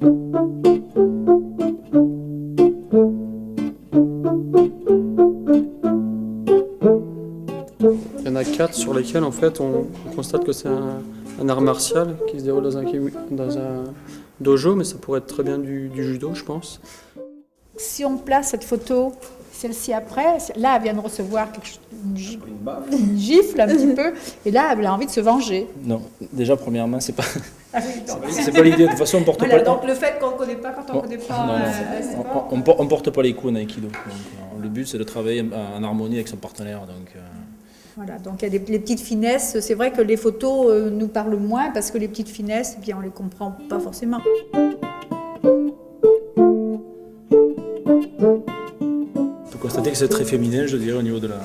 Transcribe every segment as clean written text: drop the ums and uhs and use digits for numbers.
Il y en a 4 sur lesquels en fait on constate que c'est un art martial qui se déroule dans un dojo, mais ça pourrait être très bien du judo, je pense. Si on place cette photo, celle-ci après, là elle vient de recevoir une gifle un petit peu, et là elle a envie de se venger. Non, déjà premièrement c'est pas c'est pas l'idée. De toute façon on porte Voilà, pas. donc le fait qu'on ne connaît pas quand on ne connaît pas. Non, on porte pas les coups en aikido. Donc, le but c'est de travailler en harmonie avec son partenaire. Donc, Voilà, donc il y a les petites finesses. C'est vrai que les photos nous parlent moins parce que les petites finesses, eh bien, on ne les comprend pas forcément. On peut constater que c'est très féminin, je dirais, au niveau de la.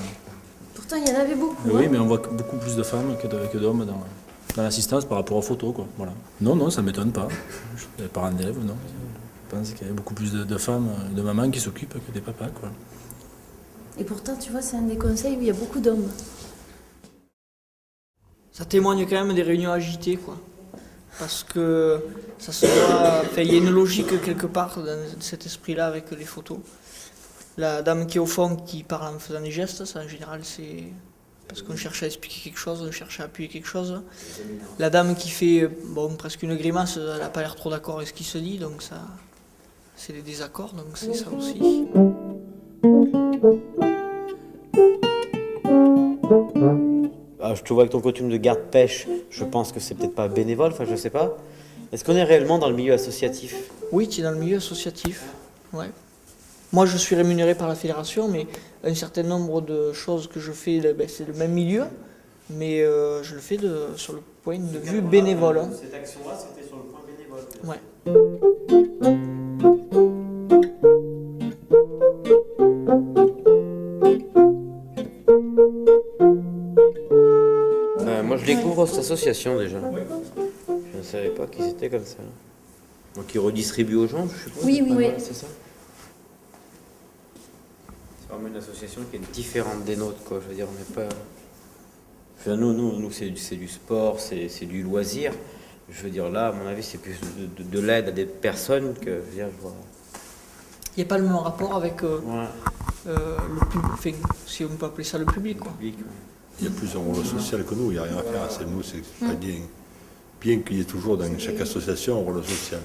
Pourtant, il y en avait beaucoup. Oui, mais on voit beaucoup plus de femmes que d'hommes dans l'assistance par rapport aux photos, quoi. Voilà. Non, ça ne m'étonne pas. Les parents d'élèves, non. Je pense qu'il y a beaucoup plus de femmes, de mamans qui s'occupent que des papas, quoi. Et pourtant, tu vois, c'est un des conseils où il y a beaucoup d'hommes. Ça témoigne quand même des réunions agitées, quoi. Parce que ça se voit, enfin, il y a une logique quelque part dans cet esprit-là avec les photos. La dame qui est au fond, qui parle en faisant des gestes, ça en général c'est parce qu'on cherche à expliquer quelque chose, on cherche à appuyer quelque chose. La dame qui fait presque une grimace, elle n'a pas l'air trop d'accord avec ce qui se dit, donc ça, c'est des désaccords, donc c'est ça aussi. Je te vois avec ton costume de garde-pêche, je pense que c'est peut-être pas bénévole, enfin je sais pas. Est-ce qu'on est réellement dans le milieu associatif? Oui, tu es dans le milieu associatif, ouais. Moi je suis rémunéré par la fédération, mais un certain nombre de choses que je fais, c'est le même milieu, mais je le fais sur le point de vue bénévole. Cette action-là, c'était sur le point bénévole. Ouais. Moi je découvre cette association déjà. Je ne savais pas qu'ils étaient comme ça. Donc ils redistribuent aux gens, je suppose. Oui. C'est ça. C'est vraiment une association qui est différente des nôtres, quoi. Je veux dire, on n'est pas. Enfin, nous c'est du sport, c'est du loisir. Je veux dire, là, à mon avis, c'est plus de l'aide à des personnes que. Je veux dire, je vois. Il n'y a pas le même rapport avec le public, enfin, si on peut appeler ça le public, quoi. Il y a plus un rôle social que nous, il n'y a rien à faire. C'est nous, c'est pas bien. Bien qu'il y ait toujours dans chaque association un rôle social.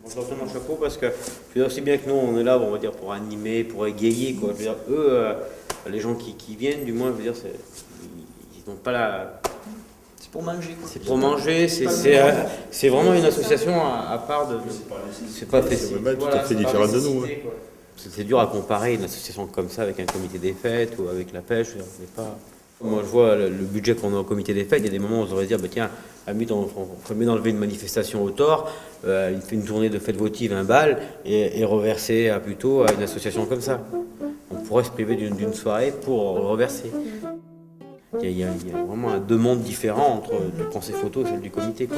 Je leur donne mon chapeau parce que je veux dire, aussi bien que nous, on est là, on va dire, pour animer, pour égayer, quoi. Je veux dire, eux, les gens qui viennent, du moins, je veux dire, ils n'ont pas la. C'est pour manger, quoi. C'est pour manger, c'est vraiment une association à part de. C'est pas fait. C'est tout à fait différent de nous. C'est dur à comparer une association comme ça avec un comité des fêtes ou avec la pêche. On n'est pas. Moi, je vois le budget qu'on a au comité des fêtes. Il y a des moments où on devrait se dire, bah, tiens, à la limite, on ferait mieux d'enlever une manifestation au tort, il fait une tournée de fête votive, 1 bal, et reverser plutôt à une association comme ça. On pourrait se priver d'une soirée pour reverser. Il y a vraiment deux mondes différents entre le pensée photo et celle du comité, quoi.